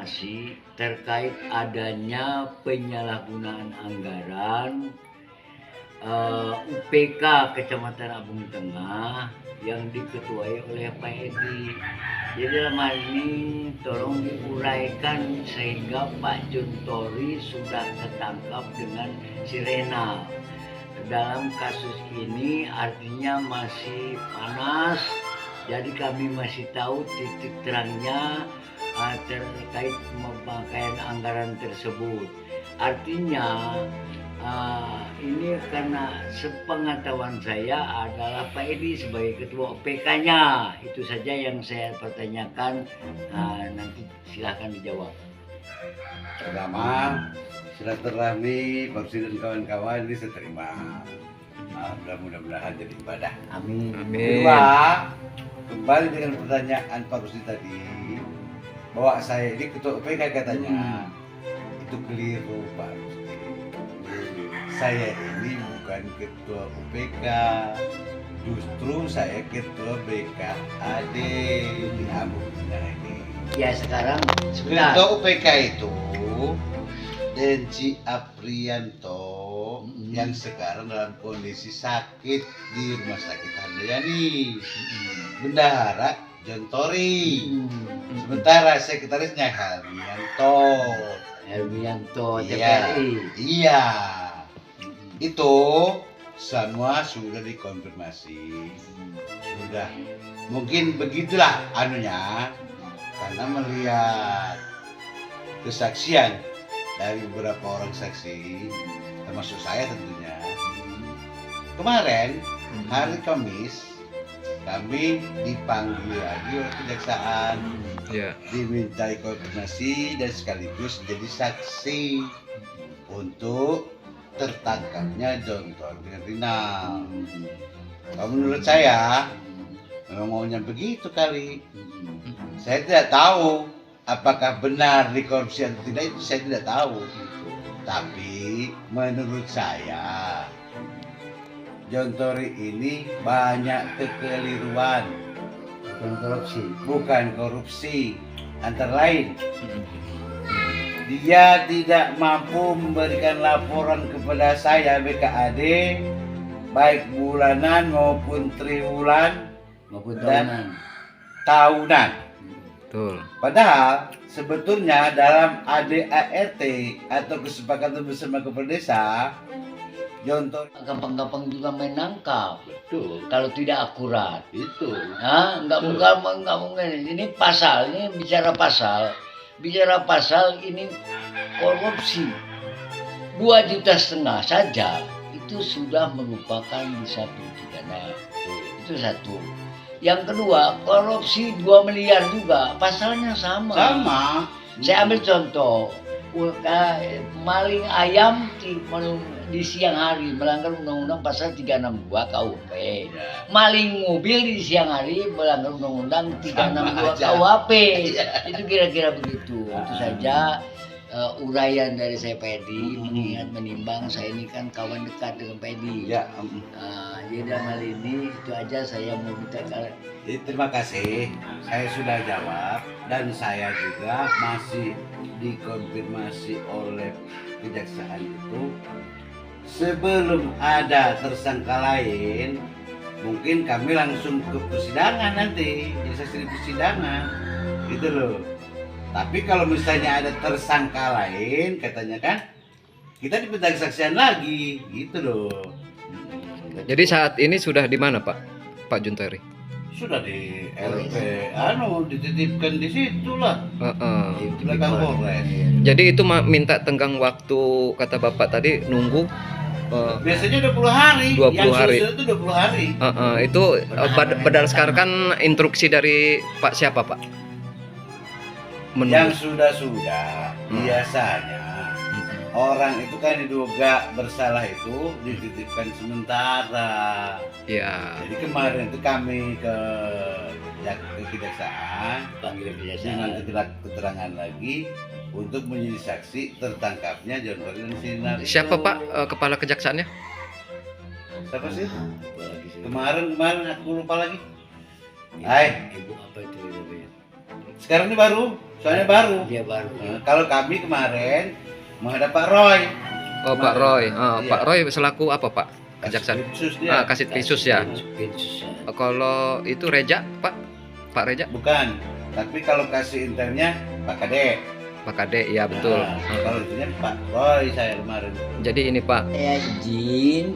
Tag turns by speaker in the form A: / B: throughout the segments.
A: informasi terkait adanya penyalahgunaan anggaran UPK Kecamatan Abung Tengah yang diketuai oleh Pak Edi. Jadi dalam hal ini tolong diuraikan sehingga Pak Juntori sudah tertangkap dengan si Rena. Dalam kasus ini artinya masih panas, jadi kami masih tahu titik terangnya terkait pemakaian anggaran tersebut. Artinya ini karena sepengetahuan saya adalah Pak Edi sebagai ketua OPK-nya. Itu saja yang saya pertanyakan. Nanti silahkan dijawab.
B: Pertama, silaturahmi Papsi dan kawan-kawan ini saya terima. Mudah-mudahan jadi ibadah.
A: Amin.
B: Kedua, kembali dengan pertanyaan Pak Rusdi tadi bahwa saya ini ketua OPK katanya. Itu keliru Pak Rusdi. Saya ini bukan ketua UPK, justru saya ketua BKAD di Abung Tengah ini.
A: Ya sekarang sebentar.
B: Ketua UPK itu Denci Aprianto yang sekarang dalam kondisi sakit di Rumah Sakit Handayani. Bendahara Jontori. Sementara sekretarisnya
A: Helmianto
B: Iya.
A: TPRI.
B: Iya. Itu semua sudah dikonfirmasi. Sudah. Mungkin begitulah anunya. Karena melihat kesaksian dari beberapa orang saksi, termasuk saya tentunya. Kemarin hari Kamis kami dipanggil lagi oleh kejaksaan, dimintai konfirmasi dan sekaligus jadi saksi untuk tertangkapnya Jontor dengan Rinal. Kalau menurut saya memang maunya begitu kali. Saya tidak tahu apakah benar dikorupsi atau tidak, itu saya tidak tahu. Tapi menurut saya Jontori ini banyak kekeliruan. Bukan korupsi. Antara lain dia tidak mampu memberikan laporan kepada saya BKAD baik bulanan maupun triwulan
A: Maupun
B: dan tahunan.
C: Betul.
B: Padahal sebetulnya dalam ADART atau kesepakatan bersama kepala desa, Jontor
A: Gampang-gampang juga menangkap. Betul. Kalau tidak akurat.
B: itu
A: Nggak mungkin. Ini pasal, ini bicara pasal ini korupsi 2,5 juta saja itu sudah merupakan bisa pidana. Itu satu. Yang kedua, korupsi 2 miliar juga pasalnya sama. Saya ambil contoh, maling ayam di siang hari melanggar undang-undang pasal 362 KUP. Maling mobil di siang hari melanggar undang-undang 362 KUHP. Itu kira-kira begitu. Itu saja uraian dari saya Pak Edi, mengingat menimbang saya ini kan kawan dekat dengan Pak Edi. Jadi dalam hal ini itu aja saya mau minta kalian.
B: Terima kasih, saya sudah jawab dan saya juga masih dikonfirmasi oleh kejaksaan itu sebelum ada tersangka lain mungkin kami langsung ke persidangan nanti, jadi saksi di persidangan gitu loh. Tapi kalau misalnya ada tersangka lain katanya kan kita diminta kesaksian lagi gitu loh.
C: Jadi saat ini sudah di mana Pak Juntori?
B: Sudah di LP, dititipkan di situ lah. Di belakang Polres.
C: Jadi itu minta tenggang waktu kata Bapak tadi nunggu.
B: Biasanya 20 hari.
C: 20
B: yang
C: hari.
B: Itu 20 hari.
C: Itu berdasarkan instruksi dari Pak siapa Pak?
B: Yang sudah biasanya orang itu kan diduga bersalah itu dititipkan sementara.
C: Ya.
B: Jadi kemarin itu kami ke kejaksaan, dengan keterangan lagi untuk menjadi saksi tertangkapnya Jontor dan Sinar.
C: Siapa Pak kepala kejaksaannya?
B: Siapa sih? Kemarin aku lupa lagi.
A: Ibu apa itu?
B: Sekarang ini baru, soalnya baru.
A: Dia baru.
B: Kalau kami kemarin menghadap Pak Roy.
C: Oh, Pak Roy.
B: Iya.
C: Pak Roy selaku apa, Pak? Kejaksaan.
B: Khusus dia.
C: Kasih khusus ya.
A: Pinsus.
C: Kalau itu Reja, Pak? Pak Reja?
B: Bukan. Tapi kalau kasih internnya Pak Kade.
C: Pak Kade, ya betul.
B: Nah, kalau itunya Pak Roy saya kemarin.
C: Jadi ini Pak,
A: Saya izin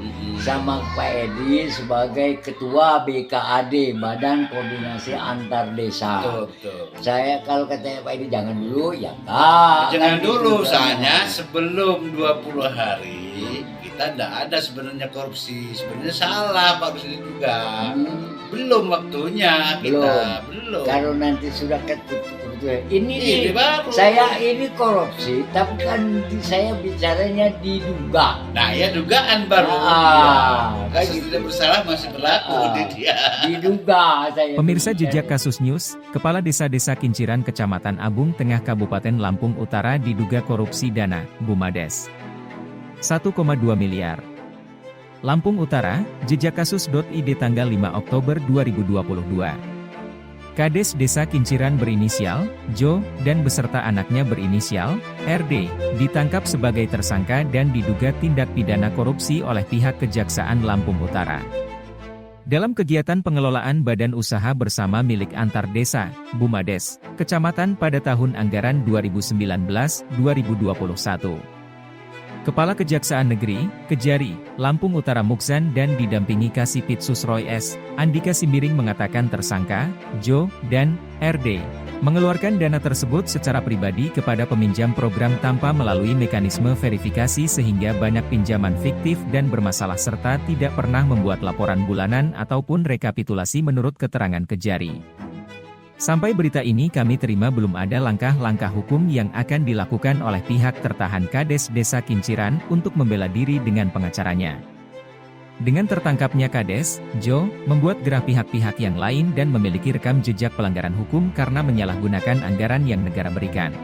A: sama Pak Edi sebagai Ketua BKAD, Badan Koordinasi Antar Desa.
B: Betul.
A: Saya kalau katanya Pak Edi jangan dulu, ya enggak.
B: Jangan
A: Kan
B: dulu,
A: gitu.
B: soalnya sebelum 20 hari kita tidak ada sebenarnya korupsi. Sebenarnya salah Pak Presiden juga. Belum waktunya kita, belum.
A: Kalau nanti sudah keputusan
B: Ini
A: ini
B: baru.
A: saya ini korupsi, tapi kan saya bicaranya diduga.
B: Nah ya dugaan baru.
A: Kayak
B: Kasus
A: gitu.
B: tidak bersalah masih berlaku di dia.
A: Diduga saya.
D: Pemirsa Jejak Kasus News, Kepala Desa-Desa Kinciran Kecamatan Abung Tengah Kabupaten Lampung Utara diduga korupsi dana, Bumades. 1,2 miliar. Lampung Utara, jejakkasus.id tanggal 5 Oktober 2022. Kades Desa Kinciran berinisial, Jo, dan beserta anaknya berinisial, RD, ditangkap sebagai tersangka dan diduga tindak pidana korupsi oleh pihak Kejaksaan Lampung Utara. Dalam kegiatan pengelolaan badan usaha bersama milik antar desa, Bumades, Kecamatan pada tahun anggaran 2019-2021. Kepala Kejaksaan Negeri, Kejari, Lampung Utara Muksan dan didampingi Kasipitsus Roy S. Andika Simbiring mengatakan tersangka, Jo, dan RD, mengeluarkan dana tersebut secara pribadi kepada peminjam program tanpa melalui mekanisme verifikasi sehingga banyak pinjaman fiktif dan bermasalah serta tidak pernah membuat laporan bulanan ataupun rekapitulasi menurut keterangan Kejari. Sampai berita ini kami terima belum ada langkah-langkah hukum yang akan dilakukan oleh pihak tertahan Kades Desa Kinciran untuk membela diri dengan pengacaranya. Dengan tertangkapnya Kades, Jo, membuat gerah pihak-pihak yang lain dan memiliki rekam jejak pelanggaran hukum karena menyalahgunakan anggaran yang negara berikan.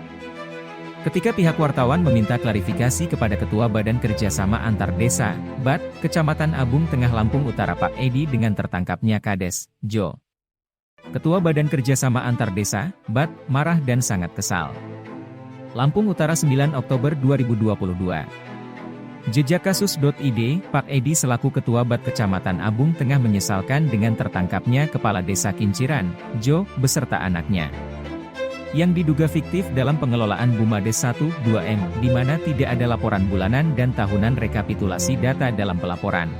D: Ketika pihak wartawan meminta klarifikasi kepada Ketua Badan Kerjasama Antar Desa, BAD, Kecamatan Abung Tengah Lampung Utara Pak Edi dengan tertangkapnya Kades, Jo. Ketua Badan Kerjasama Antar Desa, BAD, marah dan sangat kesal. Lampung Utara 9 Oktober 2022. Jejakkasus.id, Pak Edi selaku Ketua BAD Kecamatan Abung Tengah menyesalkan dengan tertangkapnya Kepala Desa Kinciran, Jo, beserta anaknya, yang diduga fiktif dalam pengelolaan Bumades 1-2M, di mana tidak ada laporan bulanan dan tahunan rekapitulasi data dalam pelaporan.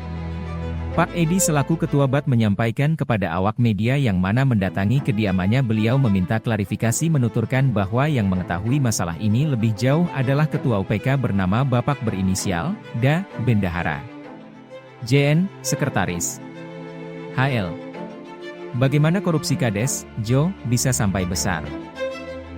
D: Pak Edi selaku Ketua BAD menyampaikan kepada awak media yang mana mendatangi kediamannya beliau meminta klarifikasi menuturkan bahwa yang mengetahui masalah ini lebih jauh adalah Ketua UPK bernama Bapak berinisial, Da, Bendahara. JN, Sekretaris. HL. Bagaimana korupsi Kades, Jo, bisa sampai besar?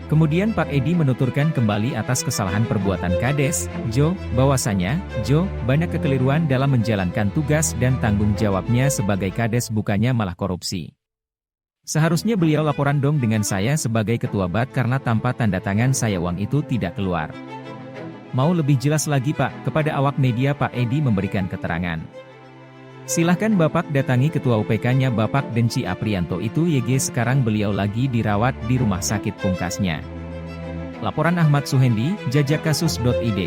D: Kemudian Pak Edi menuturkan kembali atas kesalahan perbuatan Kades, Jo, bahwasanya, Jo, banyak kekeliruan dalam menjalankan tugas dan tanggung jawabnya sebagai Kades bukannya malah korupsi. Seharusnya beliau laporan dong dengan saya sebagai Ketua BAD karena tanpa tanda tangan saya uang itu tidak keluar. Mau lebih jelas lagi Pak, kepada awak media Pak Edi memberikan keterangan. Silahkan Bapak datangi Ketua UPK-nya Bapak Denci Aprianto itu YG sekarang beliau lagi dirawat di rumah sakit pungkasnya. Laporan Ahmad Suhendi, jejakkasus.id.